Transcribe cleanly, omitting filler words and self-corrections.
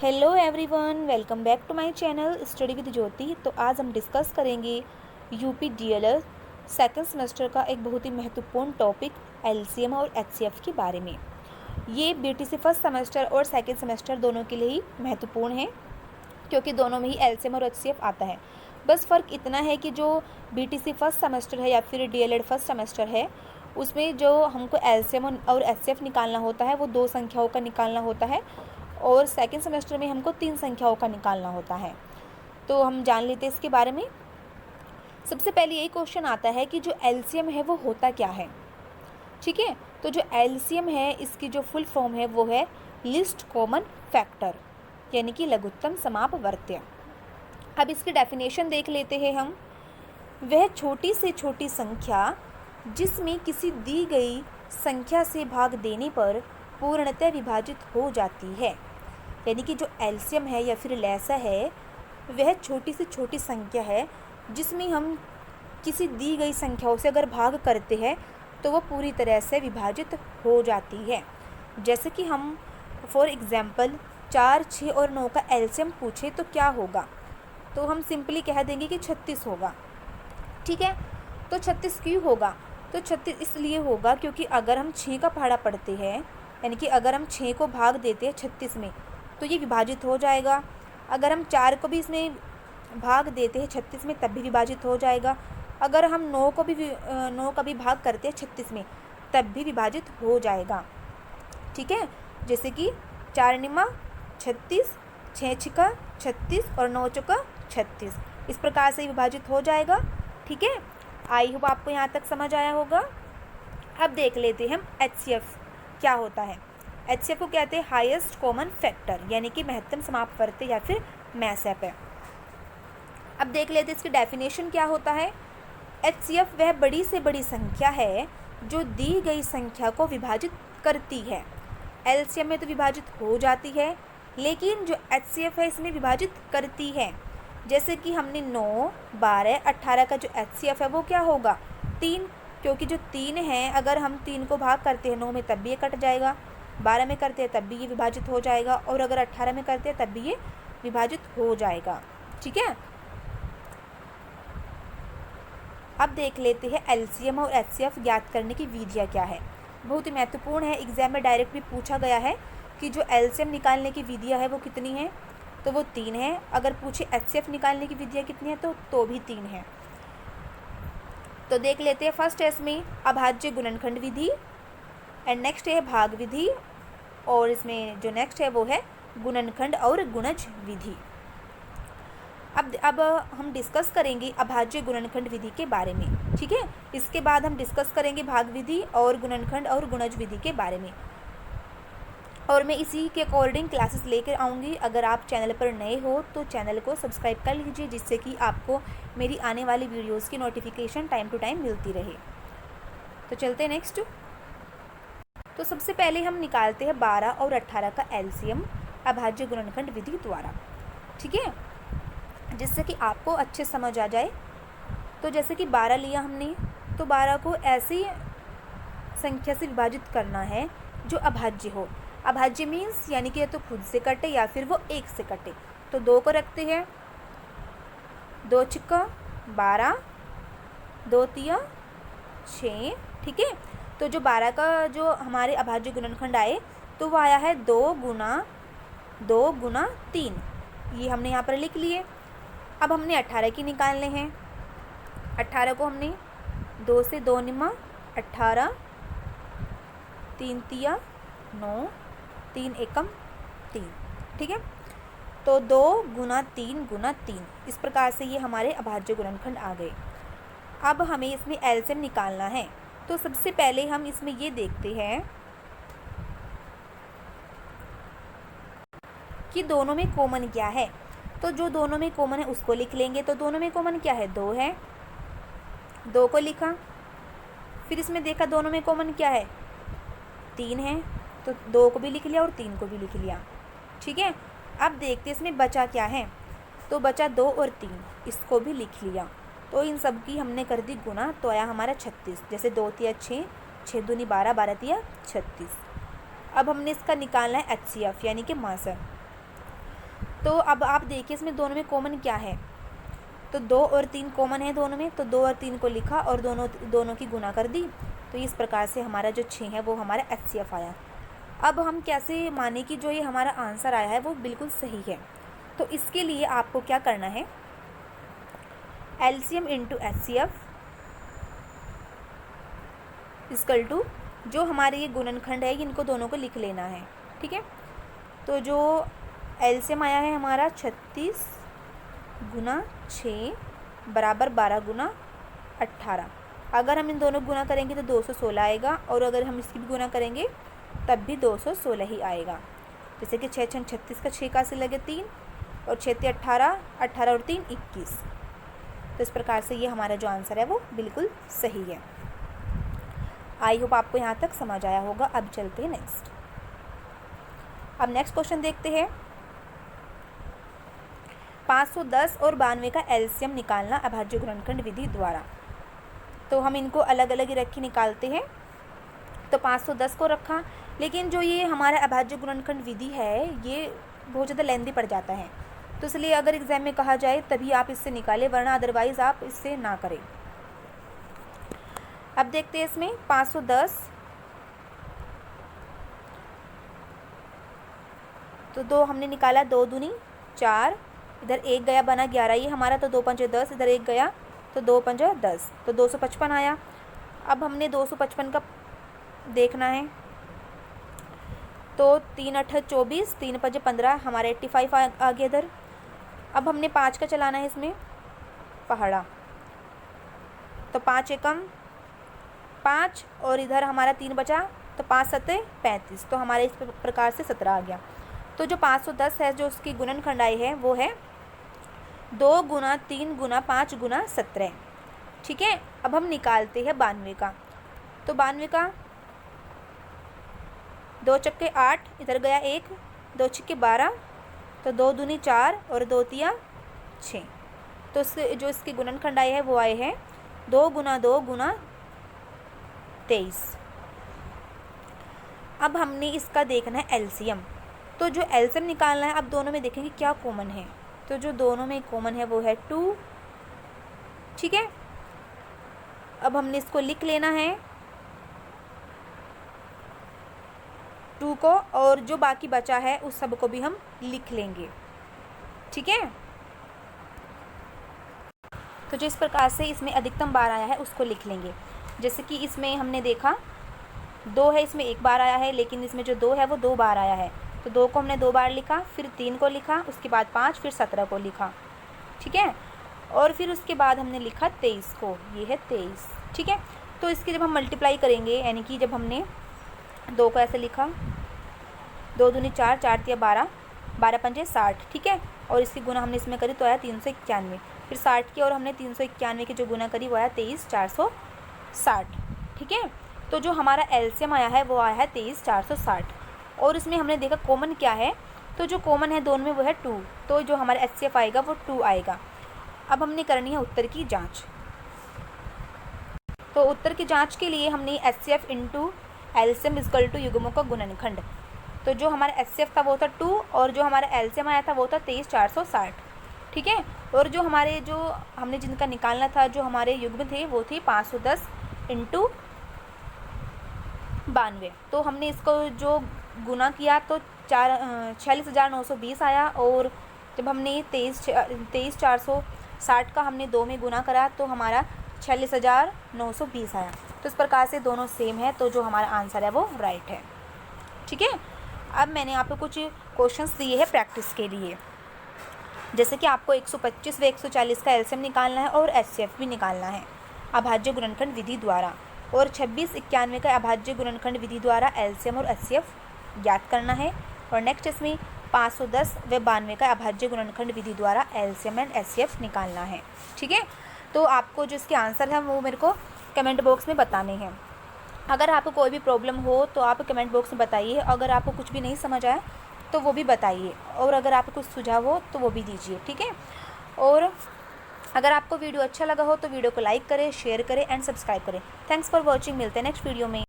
Hello everyone, welcome back to my channel study with Jyoti. तो आज हम डिस्कस करेंगे यूपी डीएलएड सेकंड सेमेस्टर का एक बहुत ही महत्वपूर्ण टॉपिक एलसीएम और एचसीएफ के बारे में। ये बीटीसी फर्स्ट सेमेस्टर और सेकंड सेमेस्टर दोनों के लिए ही महत्वपूर्ण है, क्योंकि दोनों में ही एलसीएम और एचसीएफ आता है। बस फ़र्क इतना है कि जो बीटीसी फर्स्ट सेमेस्टर है या फिर डीएलएड फर्स्ट सेमेस्टर है, उसमें जो हमको एलसीएम और एचसीएफ निकालना होता है वो 2 संख्याओं का निकालना होता है, और सेकंड सेमेस्टर में हमको 3 संख्याओं का निकालना होता है। तो हम जान लेते हैं इसके बारे में। सबसे पहले यही क्वेश्चन आता है कि जो एलसीएम है वो होता क्या है। ठीक है, तो जो एलसीएम है इसकी जो फुल फॉर्म है वो है लिस्ट कॉमन फैक्टर, यानी कि लघुत्तम समापवर्त्य। अब इसकी डेफिनेशन देख लेते हैं हम। वह छोटी से छोटी संख्या जिसमें किसी दी गई संख्या से भाग देने पर पूर्णतः विभाजित हो जाती है, यानी कि जो एलसीएम है या फिर लैसा है वह छोटी से छोटी संख्या है जिसमें हम किसी दी गई संख्याओं से अगर भाग करते हैं तो वो पूरी तरह से विभाजित हो जाती है। जैसे कि हम फॉर एग्जांपल 4, 6 और 9 का एलसीएम पूछे तो क्या होगा, तो हम सिंपली कह देंगे कि 36 होगा। ठीक है, तो 36 क्यों होगा? तो 36 इसलिए होगा क्योंकि अगर हम 6 का पहाड़ा पढ़ते हैं, यानी कि अगर हम 6 को भाग देते हैं 36 में तो ये विभाजित हो जाएगा। अगर हम 4 को भी इसमें भाग देते हैं 36 में तब भी विभाजित हो जाएगा। अगर हम 9 का भी भाग करते हैं 36 में तब भी विभाजित हो जाएगा। ठीक है, जैसे कि 4 निमा 36, 6 छिका 36 और 9 चौका 36, इस प्रकार से विभाजित हो जाएगा। ठीक है, आई होप आपको यहाँ तक समझ आया होगा। अब देख लेते हैं हम एचसीएफ क्या होता है। एचसीएफ को कहते हैं हाईएस्ट कॉमन फैक्टर, यानी कि महत्तम समापवर्त्य या फिर मैसएप है। अब देख लेते हैं इसकी डेफिनेशन क्या होता है। एचसीएफ वह बड़ी से बड़ी संख्या है जो दी गई संख्या को विभाजित करती है। एलसीएम में तो विभाजित हो जाती है, लेकिन जो एचसीएफ है इसमें विभाजित करती है। जैसे कि हमने 9, 12, 18 का जो एचसीएफ है वो क्या होगा? 3, क्योंकि जो 3 है अगर हम 3 को भाग करते हैं 9 में तब भी ये कट जाएगा, 12 में करते हैं तब भी ये विभाजित हो जाएगा, और अगर 18 में करते हैं तब भी ये विभाजित हो जाएगा। ठीक है, अब देख लेते हैं एलसीएम और एचसीएफ ज्ञात करने की विधियाँ क्या है। बहुत ही महत्वपूर्ण है, एग्जाम में डायरेक्ट भी पूछा गया है कि जो एलसीएम निकालने की विधियाँ है वो कितनी है, तो वो 3 है। अगर पूछे एचसीएफ निकालने की विधियाँ कितनी है तो भी 3 है। तो देख लेते हैं। फर्स्ट है इसमें अभाज्य गुणनखंड विधि, एंड नेक्स्ट है भाग विधि, और इसमें जो नेक्स्ट है वो है गुणनखंड और गुणज विधि। अब हम डिस्कस करेंगे अभाज्य गुणनखंड विधि के बारे में। ठीक है, इसके बाद हम डिस्कस करेंगे भाग विधि और गुणनखंड और गुणज विधि के बारे में, और मैं इसी के अकॉर्डिंग क्लासेस लेकर आऊँगी। अगर आप चैनल पर नए हो तो चैनल को सब्सक्राइब कर लीजिए, जिससे कि आपको मेरी आने वाली वीडियोस की नोटिफिकेशन टाइम टू टाइम मिलती रहे। तो चलते हैं नेक्स्ट। तो सबसे पहले हम निकालते हैं 12 और 18 का एलसीएम अभाज्य गुणनखंड विधि द्वारा। ठीक है, जिससे कि आपको अच्छे समझ आ जाए। तो जैसे कि 12 लिया हमने, तो 12 को ऐसी संख्या से विभाजित करना है जो अभाज्य हो। अभाज्य मीन्स यानी कि या तो खुद से कटे या फिर वो 1 से कटे। तो 2 को रखते हैं, 2 छिक्का 12, 2 तिया 6। ठीक है, तो जो 12 का जो हमारे अभाज्य गुणनखंड आए तो वो आया है 2 गुना 3, ये हमने यहाँ पर लिख लिए। अब हमने 18 की निकालने हैं। 18 को हमने 2 से 2 निमा 18, 3 तिया 9, 3 एकम 3। ठीक है, तो 2 गुना 3, इस प्रकार से ये हमारे अभाज्य गुणनखंड आ गए। अब हमें इसमें एलसीएम निकालना है। तो सबसे पहले हम इसमें ये देखते हैं कि दोनों में कॉमन क्या है। तो जो दोनों में कॉमन है उसको लिख लेंगे। तो दोनों में कॉमन क्या है? 2 है, 2 को लिखा। फिर इसमें देखा दोनों में कॉमन क्या है? 3 है, तो 2 को भी लिख लिया और 3 को भी लिख लिया। ठीक है, अब देखते इसमें बचा क्या है। तो बचा 2 और 3, इसको भी लिख लिया। तो इन सब की हमने कर दी गुना, तो आया हमारा 36। जैसे 2 तिया 6, 6 दूनी 12, 12 तिया 36। अब हमने इसका निकालना है एचसीएफ यानी कि मासर। तो अब आप देखिए इसमें दोनों में कॉमन क्या है, तो 2 और 3 कॉमन है दोनों में, तो 2 और 3 को लिखा और दोनों की गुना कर दी। तो इस प्रकार से हमारा जो 6 है वो हमारा HCF आया। अब हम कैसे माने कि जो ये हमारा आंसर आया है वो बिल्कुल सही है। तो इसके लिए आपको क्या करना है, LCM into HCF equal to जो हमारे ये गुणनखंड है इनको दोनों को लिख लेना है। ठीक है, तो जो LCM आया है हमारा 36 गुना 6 बराबर 12 गुना 18। अगर हम इन दोनों गुना करेंगे तो 216 आएगा, और अगर हम इसकी भी गुना करेंगे तब भी 216 ही आएगा। जैसे कि 6 छंग 36 का 6 का से लगे 3, और 6 × 18, 18 और 3 21। तो इस प्रकार से ये हमारा जो आंसर है वो बिल्कुल सही है। आई होप आपको यहाँ तक समझ आया होगा। अब चलते हैं नेक्स्ट। अब नेक्स्ट क्वेश्चन देखते हैं। 510 और 92 का LCM निकालना अभाज्य गुणनखंड विधि द्वारा। तो हम इनको अलग अलग ही रखी निकालते हैं। तो 510 को रखा, लेकिन जो ये हमारा अभाज्य गुणनखंड विधि है ये बहुत ज़्यादा लेंदी पड़ जाता है, तो इसलिए अगर एग्जाम में कहा जाए तभी आप इससे निकालें, वरना अदरवाइज़ आप इससे ना करें। अब देखते हैं इसमें 510, तो 2 हमने निकाला, 2 दूनी 4, इधर 1 गया बना 11 ये हमारा, तो 2 पंजे 10, इधर 1 गया तो 2 पंजे 10, तो 255 आया। अब हमने 255 का देखना है, तो 3 8 24, 3 पंजे 15, हमारा 85 आ गया इधर। अब हमने 5 का चलाना है इसमें पहाड़ा, तो 5 एकम 5, और इधर हमारा 3 बचा, तो 5 7 35, तो हमारे इस प्रकार से 17 आ गया। तो जो 510 है जो उसकी गुणनखंड आई है वो है 2 गुना 3 गुना 5 गुना 17। ठीक है, अब हम निकालते हैं 92 का। तो 92 का 2 चक्के 8, इधर गया 1, 2 छक्के 12, तो 2 दूनी 4 और 2 तिया 6। तो जो इसकी गुणनखंड आई है वो आए हैं 2 गुना 2 गुना 23। अब हमने इसका देखना है LCM। तो जो LCM निकालना है, अब दोनों में देखेंगे क्या कॉमन है। तो जो दोनों में कॉमन है वो है 2। ठीक है, अब हमने इसको लिख लेना है 2 को, और जो बाकी बचा है उस सब को भी हम लिख लेंगे। ठीक है, तो जो इस प्रकार से इसमें अधिकतम बार आया है उसको लिख लेंगे। जैसे कि इसमें हमने देखा 2 है, इसमें 1 बार आया है, लेकिन इसमें जो 2 है वो 2 बार आया है, तो 2 को हमने 2 बार लिखा, फिर 3 को लिखा, उसके बाद 5, फिर 17 को लिखा। ठीक है, और फिर उसके बाद हमने लिखा 23 को, ये है 23। ठीक है, तो इसकी जब हम मल्टीप्लाई करेंगे, यानी कि जब हमने 2 को ऐसे लिखा, 2 दूनी 4, 4 तिया 12, 12 पंजे 60। ठीक है, और इसकी गुना हमने इसमें करी तो आया 391, फिर 60 की और हमने 391 की जो गुना करी वो आया 23,460। ठीक है, तो जो हमारा LCM आया है वो आया है 23,460, और इसमें हमने देखा कॉमन क्या है, तो जो कॉमन है दोनों में वो है 2, तो जो हमारा HCF आएगा वो 2 आएगा। अब हमने करनी है उत्तर की जांच। तो उत्तर की जांच के लिए हमने HCF into LCM equal to युग्मों का गुणनखंड। तो जो हमारा HCF था वो था 2, और जो हमारा LCM आया था वो था 23,460। ठीक है, और जो हमने जिनका निकालना था, जो हमारे युग्म थे वो थे 510 इंटू 92। तो हमने इसको जो गुना किया तो 46,920 आया, और जब हमने 23,460 का हमने 2 में गुना करा तो हमारा 46,920 आया। तो इस प्रकार से दोनों सेम है, तो जो हमारा आंसर है वो राइट है। ठीक है, अब मैंने आपको कुछ क्वेश्चंस दिए हैं प्रैक्टिस के लिए। जैसे कि आपको 125 व 140 का LCM निकालना है और HCF भी निकालना है अभाज्य गुणनखंड विधि द्वारा, और 2691 का अभाज्य गुणनखंड विधि द्वारा LCM और HCF ज्ञात करना है। और नेक्स्ट इसमें 510 व 92 का अभाज्य गुणनखंड विधि द्वारा LCM एंड HCF निकालना है। ठीक है, तो आपको जो इसके आंसर है वो मेरे को कमेंट बॉक्स में बताने हैं। अगर आपको कोई भी प्रॉब्लम हो तो आप कमेंट बॉक्स में बताइए, अगर आपको कुछ भी नहीं समझ आया तो वो भी बताइए, और अगर आपको कुछ सुझाव हो तो वो भी दीजिए। ठीक है, और अगर आपको वीडियो अच्छा लगा हो तो वीडियो को लाइक करें, शेयर करें एंड सब्सक्राइब करें। Thanks for watching. मिलते हैं नेक्स्ट वीडियो में।